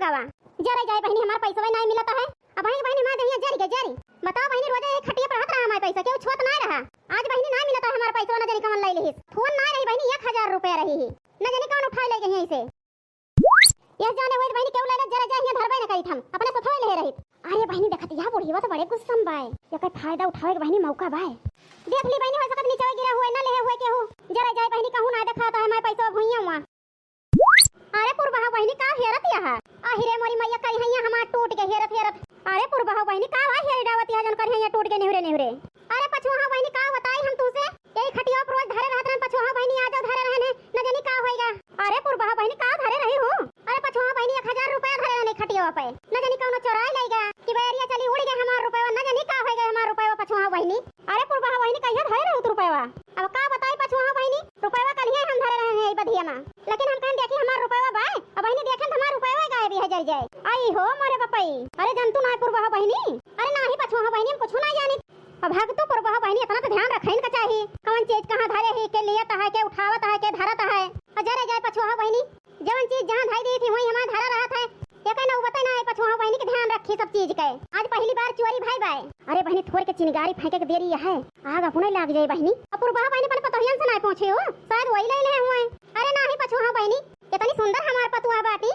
लगावा। जरा जाए बहनी हमार पैसा नहीं मिलता है। अब बहनी हमार दहिया जारी बताओ बहनी रोज एक खटिया पर हाथ रहा हमार पैसा केहू छोट नहीं रहा। आज बहनी ना मिलता है हमार पैसा न जाने कौन ले लेहिस। फोन ना रही बहनी 1000 रुपया रही न जाने कौन उठा ले गई इसे। ये जाने होई बहनी केहू ले ले जरा जाए धरबे न करी हम अपने सफाई ले रही। अरे बहनी देखत या बुढ़िया तो बड़े गुस्सा में बाय। एकर फायदा उठावे के बहनी मौका बाय। देख ली बहनी हो सकत नीचे गिरा हुए न ले हुए केहू। जरा जाए बहनी कहूं ना दिखाता है मैं पैसा भुइया हुआ। अरे पुरबहा बहनी का हेरत यहा। आहिरे मोरी मैया करी हैया हमार टूट के हेरत। अरे पुरबहा बहनी का है हेरी डावती है जन करी हैया टूट के नेहरे। अरे पछुहा बहनी का बताई हम तुसे यही खटिया पर रोज धरे रहत रहन। पछुहा बहनी आ जाओ धरे रहने न जानी का होएगा। अरे पुरबहा बहनी का धरे रही हो। अरे पछुहा बहनी 1000 रुपया धरे रहने खटिया पे न जानी कौन चोराई लेगा कि बैरिया चली उड़ गए हमार रुपया न जानी का होएगा हमार रुपया पछुहा बहनी। अरे पुरबहा बहनी कहिया धरे रहू तू रुपया। अब का बताई पछुहा बहनी रुपया कल ही हम धरे रहने ई बधिया में लेकिन हम कहन देखी हमार रुपया बाय। अब बहनी देखन हमार रुपया गायब है जल जाए। आई हो मोरे बपई। अरे जंतु ना पुरबहा बहनी। अरे नाही पछुहा बहनी हम कुछ ना जानी। अब भगतु पुरबहा बहनी इतना तो ध्यान रखइन का चाहिए कौन चीज कहां धरे है के लिए है के उठावत है के धरत है। अजरे जाए पछुहा बहनी जवन चीज जहां धई दी थी वही हमार धरा रहत है। एके ना बता ना पछुहा बहनी के ध्यान रखी सब चीज के। आज पहली बार चोरी भाई बाय। अरे बहनी थोड़ के चिंगारी फेंके के देरी है आग अपने लाग जाए बहनी। अब पुरबहा बहनी पर पतोहियन से ना पहुंचे हो शायद वही ले हुए। अरे नाही पछुहा बहनी इतनी सुंदर हमार पतुआ बाटी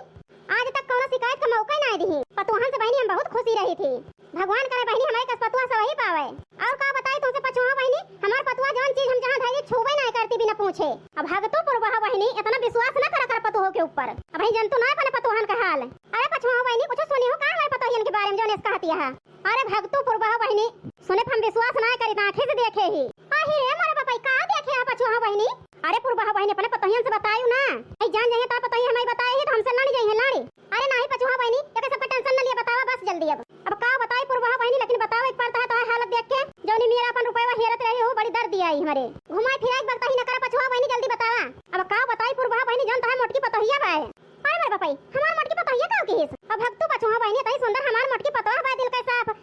आज तक कोनो शिकायत का मौका नहीं दी। पतुहन से बहनी हम बहुत खुशी रही थी। भगवान करे बहनी हमारे कस पतुआ से वही पावे। और का बताई तुमसे पछुआ बहनी हमार पतुआ जौन चीज हम जहां धई छूबे नहीं करती बिना पूछे। अब भगतो पुरबहा बहनी इतना विश्वास न कर पतुओं के ऊपर। अब ही जंतु ना बने पतुहन का हाल। अरे पछुआ बहनी कुछ सुनी हो का हमारे पतुहन के बारे में जौन इसका कहती है। अरे भगतो पुरबहा बहनी सुने हम विश्वास ना करी आंखें से देखे ही। आही रे मोरे बापा का देखे है पछुआ बहनी। अरे पुरबहा बहनी अपने पतोहियन से बतायू ना ए जान जाए ता पतोही हमें बताए ही तो हमसे लड़ जाई है लाड़ी। अरे नहीं पछुआ बहनी एक सब टेंशन न लिया बतावा बस जल्दी। अब का बताई पुरबहा बहनी लेकिन बताओ एक पड़ता है तो हालत देख के जौनी मेरा अपन रुपया हेरत रही हो बड़ी दर्द आई हमारे घुमाई फिराई बगता ही न कर पछुआ बहनी जल्दी बतावा। अब का बताई पुरबहा बहनी जानता है मोटकी पतोहिया बा है। अरे मेरे बापा हमार मोटकी पतोहिया का की है। अब भक्तु पछुआ बहनी तई सुंदर हमार मोटकी पतोहा बा दिल के साफ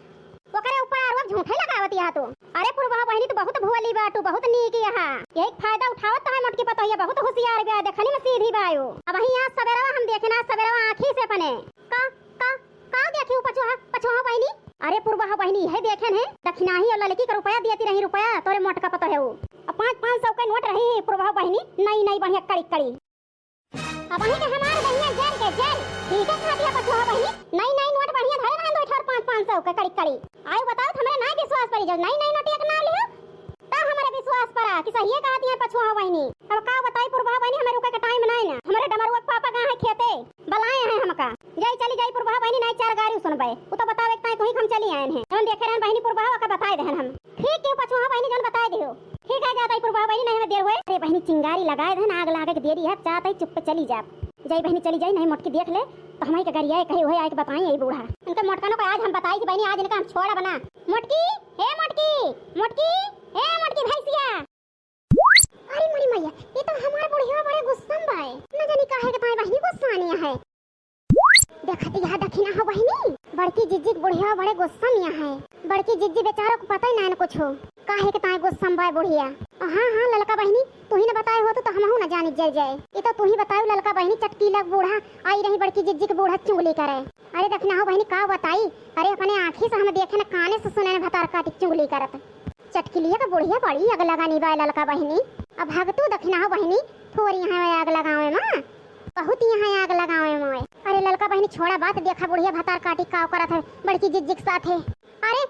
ओकरे ऊपर आरो झूठे लगावत या तो। अरे पुरबहा बहनी तो बहुत भोली बाटू बहुत नीक यहां यही फायदा उठावत है मोटकी पतोहिया बहुत होशियार बा देखनी में सीधी बायो। अब ही आज सवेरा हम देखे ना सवेरा आंखी से अपने का देखियो पछुआ बहनी। अरे पुरबहा बहनी यही देखे है दक्षिणाही और लड़की का रुपया देती रही रुपया तोरे मोटका पतो है वो 500 का नोट रही पुरबहा बहनी नई बढ़िया कड़ी। अब ही के हमार बढ़िया जेल ठीक है खा दिया पछुआ बहनी नई नोट बढ़िया धरे रहन 500 का कड़ी। आयो बताओ हमरे ना विश्वास पड़ी जब नई नोट एक ना लियो ता हमारे विश्वास पड़ा कि सही कहती है पछुआ बहनी। अब का बताई पुरबहा बहनी हमें रुके का टाइम नहीं ना हमारे डमरुआ पापा कहां है खेते बलाए हैं हमका चली जाई पुरबहा बहनी नहीं 4 गाड़ी सुनबे वो तो बतावे एक ताई हम चली आए हैं हम देखे रहन बहनी पुरबहा का बताए देहन हम ठीक क्यों पछुआ बहनी जन बताए दियो ठीक है जाता पुरबहा बहनी नहीं हमें देर होए। अरे बहनी चिंगारी लगाए देहन आग लागे के देरी है चाहते चुप पे चली जा जाई बहनी चली जाई नहीं मोटकी देख ले तो हमारी के गरिया कहीं होए आके बताई यही बूढ़ा इनके मोटका को आज हम बताई कि बहनी आज इनका हम छोड़ा बना मोटकी हे मोटकी भैंसिया। अरे मोरी मैया ये तो हमारे बुढ़िया बड़े गुस्सा में है न जानी काहे के ताई बहनी गुस्सा आनी है। देखत यहां दखिना हो बहनी बड़की जिज्जी बुढ़िया बड़े गुस्सा में है। बड़की जिज्जी बेचारा को पता ही ना कुछ हो काहे के ताई गुस्सा में बुढ़िया। हां ललका बहनी तू ही ने बताए हो तो हमहू न जानी जाए ये तो तू ही बताओ ललका बहनी चटकी लग बूढ़ा आई रही बड़की जिज्जी के बूढ़ा चुगली करे। अरे दखिना हो बहनी का बताई अरे अपने आंखी से हम देखे न काने से सुने भतार काटी चुगली करत चटकी लिया का बुढ़िया बड़ी अग लगानी बा ललका बहनी। अब भगतू दखिना हो बहनी थोड़ी यहाँ आग लगावे मां बहुत यहाँ आग लगावे मोए। अरे ललका बहनी छोड़ा बात देखा बुढ़िया भतार काटी का करत है बड़की जिज्जी के साथ है। अरे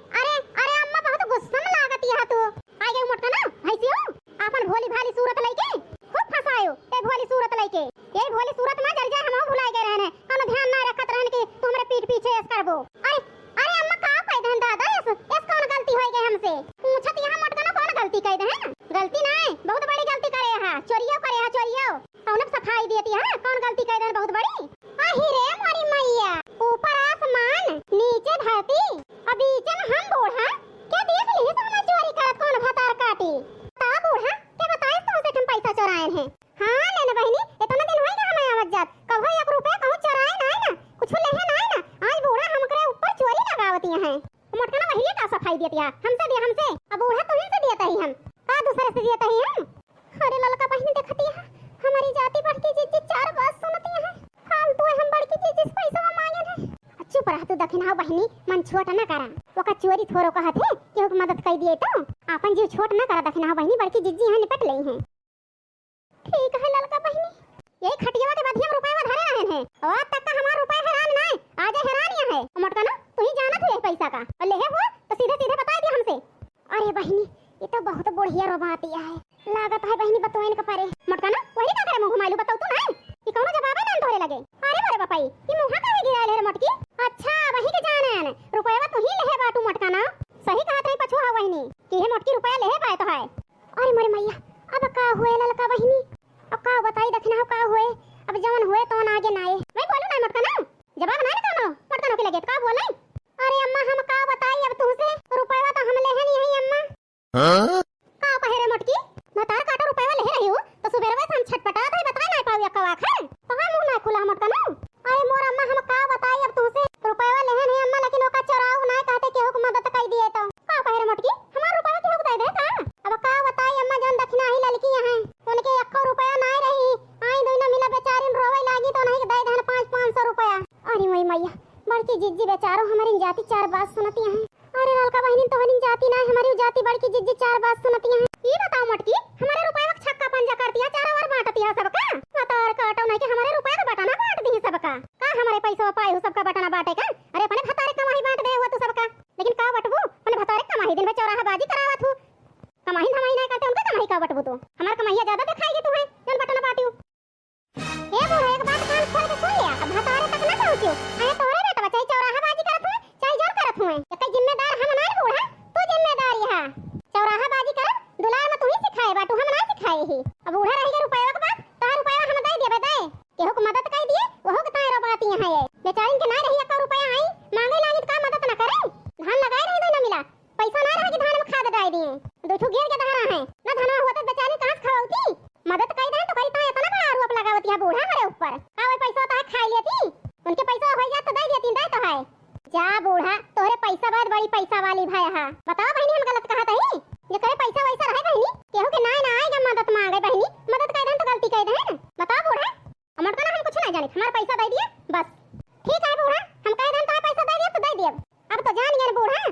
अम्मा बहुत गुस्सा में लागत यह तू आ गई मोटका ना भैंसियो अपन भोली भाली सूरत लेके खूब फसायो ए भोली सूरत लेके ए भोली सूरत में जल जाए हम भुलाए गए रहने हम ध्यान ना रखत रहन कि तू हमरे पीठ पीछे ऐस करबो। अरे अम्मा का कह दहन दादा ऐस कौन गलती होई गई हमसे पूछत यहां मोटका ना कौन गलती कह दहन गलती नहीं बहुत बड़ी गलती करे है चोरियो औन सफाई देती है कौन गलती कह दहन बहुत बड़ी। आही रे मोरी मैया ऊपर आसमान नीचे धरती अब बीच में हम बूढ़ा क्या देख ली सामने चोरी करत कौन भतार काटी ता बूढ़ा के बताए तो से हम पैसा चोराए हैं। हां लेना बहनी इतना दिन होई हमें आवत जात कब 1 रुपया कहूं चोराए ना कुछ लेहे ना आज बूढ़ा हमकरे ऊपर चोरी लगावती है मोटका ना वही का सफाई देती है हमसे अब बूढ़ा तुम्हें से देता ही हम का दूसरे से देता ही हम। अरे ललका बहनी देखती है हमारी जाति बढ़ती जिज्जी 4 बात सुनती है फालतू हम बड़की जिज्जी पैसा मांगे करा तू दखिना बहिनी मन छोट ना करा ओका चोरी थोरो कहत है केहू के मदद कर दिए तो अपन जीव छोट ना करा दखिना बहिनी बड़की जिज्जी है निपट लई है। ठीक है ललका बहिनी यही खटियावा के बाद हम रुपया धरे रहन है और आज तक का हमारा रुपया हैरान ना है आज हैरान है मटका ना तू ही जाना तू ये पैसा का और ले हो तो सीधे सीधे बता दिया हमसे। अरे बहिनी ये तो बहुत बढ़िया रोबातिया है लागत है बहिनी बतोइन का पारे मटका ना वही का करे मुंह घुमाइलू बताऊ तू ना कि कोनो जवाब ना धरे लगे। अरे मोरे बापाई ये मुंह काहे गिराले रे मटकी अच्छा वही के जानन रुपया तू ही लेहे बाटू मटका ना सही कहत रही पछुआ बहिनी कि हे मटकी रुपया लेहे पाए तो है। अरे मोरे मैया अब का हुए ललका बहिनी अब का बताई दखना का हुए अब जवन हुए तो आगे ना आए मैं बोलू ना मटका ना जवाब ना कोनो मटका के लगे का बोले। अरे अम्मा हम का बताई अब तुमसे रुपया तो हम लेहे नहीं है अम्मा का कहे रे मटकी मैं तार काटा रुपया ले रही हूं तो सुबेरवा से हम छटपटात है बता ना पाऊ का आखिर तो हम मुंह ना खुला मटका ना। अरे मोर अम्मा हम का बताई अब तुमसे रुपया ले नहीं अम्मा लेकिन ओका चराऊ ना कहते केहू को मदद कर दिए तो का कहे रे मटकी हमार रुपया केहू बताई दे का अब का बताई अम्मा जन दखना ही ललकी है उनके 1 रुपया ना रही आई दो ना मिला बेचारी रोवे लागी तो नहीं दे देन 500 रुपया। अरे मोई मैया बड़की जिज्जी बेचारो हमारी जाति चार बात सुनती है। अरे ललका बहनी तो हनी जाति ना हमारी जाति बड़की जिज्जी चार बात सुनती है। ये बताओ मटकी हमारे रुपया का छक्का पंजा करती है चारों ओर बांटती है सबका मतार काटो नहीं कि हमारे रुपया का बटाना बांट दी सबका का हमारे पैसा पाए हो सबका बटाना बांटे का। अरे अपने भतारे कमाई बांट दे हुआ तू सबका लेकिन का बटबू अपने भतारे कमाई दिन में चौराहा बाजी करावत हूं कमाई धमाई नहीं करते उनका कमाई का बटबू तू हमार कमाईया ज्यादा दिखाएगी तू है जन बटाना बाटियो। हे बूढ़ा एक बात कान खोल के सुन लिया अब भतारे तक ना पहुंचियो अरे तोरे बेटा चाहे चौराहा बाजी करत हूं चाहे जोर करत हूं ये जिम्मेदार हम ना बूढ़ा तू जिम्मेदार यहां चौराहा बाजी कर दुलार में तू ही सिखाए बाटू हम ना सिखाए ही अब बूढ़ा रही के रुपया के बाद तार रुपया हम दे देबे दे केहू को मदद कर दिए वहो के तारो बात यहां है बेचारी के ना रही 1 रुपया आई मांगे लागी का मदद ना करे धान लगाए रही ना मिला पैसा ना रहे कि धान में खाद डाल दिए दो ठो घेर के धारा है ना धान हुआ तो बेचारी कहां खावती मदद कर दे तो करी ता इतना बड़ा आरोप लगावती है बूढ़ा हमारे ऊपर का वो पैसा तो खाई लेती उनके पैसा हो जात तो दे देती दे तो है जा बूढ़ा तोरे पैसा बहुत बड़ी पैसा वाली भाई हां बताओ बहनी हम गलत कहा था ये करे पैसा वैसा रहे बहनी केहू के ना आएगा मदद मांगे बहनी मदद कर दे तो गलती कर दे बताओ बूढ़ा हमर तो ना हम कुछ ना जाने हमारा पैसा दे दिए बस ठीक है बूढ़ा हम कह दे तो पैसा दे दिए तो दे दिए अब तो जान गए बूढ़ा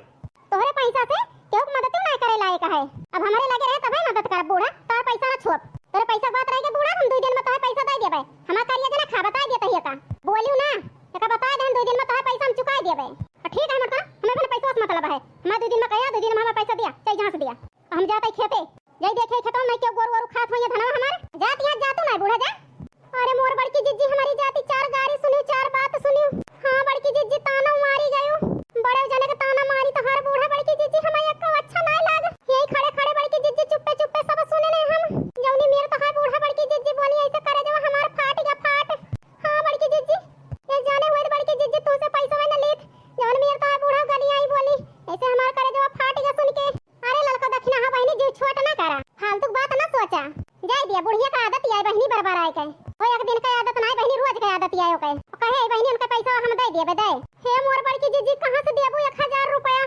तोरे पैसा से केहू मदद ना करे लायक है अब हमारे लगे रहे तब मदद कर बूढ़ा तार पैसा ना छुप तेरे पैसा बात रहेगा बूढ़ा हम 2 दिन में तोहे पैसा दे देबे हमार करिया जना खा बता देते ही का बोलियो ना एका बता दे 2 दिन में तोहे पैसा हम चुका देबे ठीक है मरता हमें अपने पैसा से मतलब है मैं 2 दिन में कहिया 2 दिन में हमें पैसा दिया चाहे जहां से दिया हम जाते खेते जई देखे खेतों में क्यों गोर गोर खात होय धनवा हमार जात यहां जातू ना बूढ़ा जा। अरे मोर बड़की जिज्जी हमारी जाति 4 गारी सुनी 4 बात सुनी हां बड़की जिज्जी ताना मारी गयो बड़े जने के ताना मारी तो हर बूढ़ा बड़की जिज्जी हमें एक अच्छा ना लाग यही खड़े खड़े बड़की जिज्जी चुप्पे चुप्पे सब सुने नहीं हम जौनी मेरे तो है बूढ़ा बड़की जिज्जी बोली ऐसे करे जो हमार फाट गया फाट। हां बड़की जिज्जी ये जाने हुए बड़की जिज्जी तू से पैसा ना लेत जौन मेरे तो है बूढ़ा गली आई बोली ऐसे हमार करे जो फाट गया सुन के। अरे ललका दखना हां बहनी जीव छोट ना करा फालतू बात ना सोचा जाय दिया बुढ़िया का आदत है बहनी बरबर आए के ओ एक दिन का आदत ना बहनी रोज का आदत है ओके कहे बहनी उनका पैसा हम दे देबे दे हे मोर बड़की जिज्जी कहां से देबू 1000 रुपया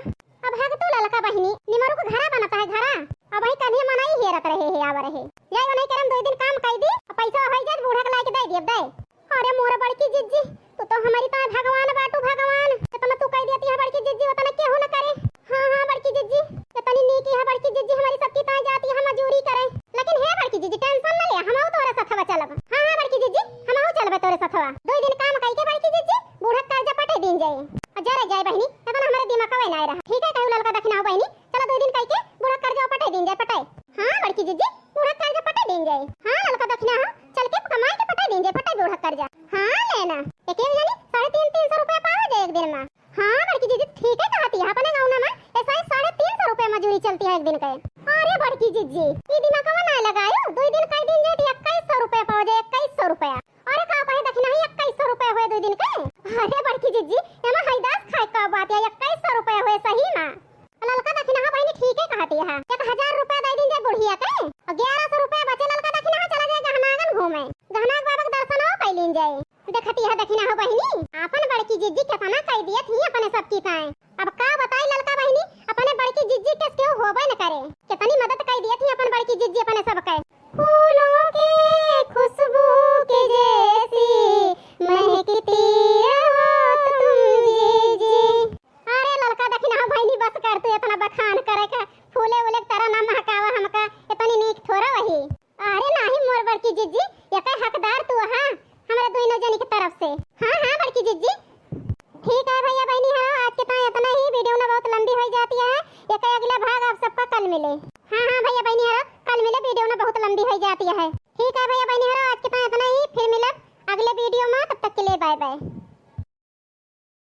अब है तू ललका बहनी निमरू को घरा बनता है घरा अब वही कन्या मनाई हेरत रहे है आवर रहे जाय नहीं करम 2 दिन काम कर दी पैसा हो जात बूढ़ा के लाके दे देब दे। अरे मोर बड़की जिज्जी तू तो हमारी तो भगवान बाटू भगवान इतना तू कह देती है बड़की जिज्जी उतना केहू ना करे। हां बड़की जिज्जी इतनी नीक है बड़की जिज्जी हमारी सबकी ता जाती है मजूरी करे लेकिन हे बड़की जिज्जी टेंशन ना ले हम आऊ तोरे साथवा चलब। हां बड़की जिज्जी हम आऊ चलबे तोरे साथवा 2 दिन काम कई के बड़की जिज्जी बूढ़ा कर्जा पटे दिन जाए जरे जाए बहनी इतना हमारे दिमाग में ना रहा ठीक है कहू ललका दखना बहनी चलो 2 दिन कई के बूढ़ा कर्जा पटे दिन जाए पटाए। हां बड़की जिज्जी बूढ़ा कर्जा पटे दिन जाए हां ललका दखना चल के कमाई के पटे दिन जाए पटाए बूढ़ा कर्जा हां लेना एक एक जानी 350 रुपया पावे जाए एक दिन में। हां बड़की जिज्जी ठीक है कहती है अपने गांव में ऐसा 350 रुपया मजूरी चलती है एक दिन के। अरे बड़की जिज्जी ये दिमाग में ना लगायो 2 दिन कई दिन जाए 2100 रुपया पावे जाए 2100 रुपया। अरे का कहे दखना ही 2100 रुपया हुए 2 दिन के। अरे बड़की जिज्जी एमा हैदास खाए का बात है 2100 रुपया हुए सही ना ललका दखना हां बहनी ठीक है कहती है 1000 रुपया दे दिन जाए बुढ़िया के 1100 रुपया बचे ललका दखना चला जाए गहनागन घूमे गहनाग बाबा के दर्शन हो कैलिन जाए देखती है दखना हो बहनी अपन बड़की जिज्जी कितना कह दिए थी अपने सबकी ताए अब का बताई ललका बहनी अपने बड़की जिज्जी के क्यों होबे न करे कितनी मदद कह दिए थी अपन बड़की जिज्जी अपने सब के फूलों की खुशबू के जैसी महकती रहो तुम हो जाती है। ठीक है भैया बहनी, आज के इतना ही, फिर मिलब अगले वीडियो में, तब तक के लिए बाय बाय।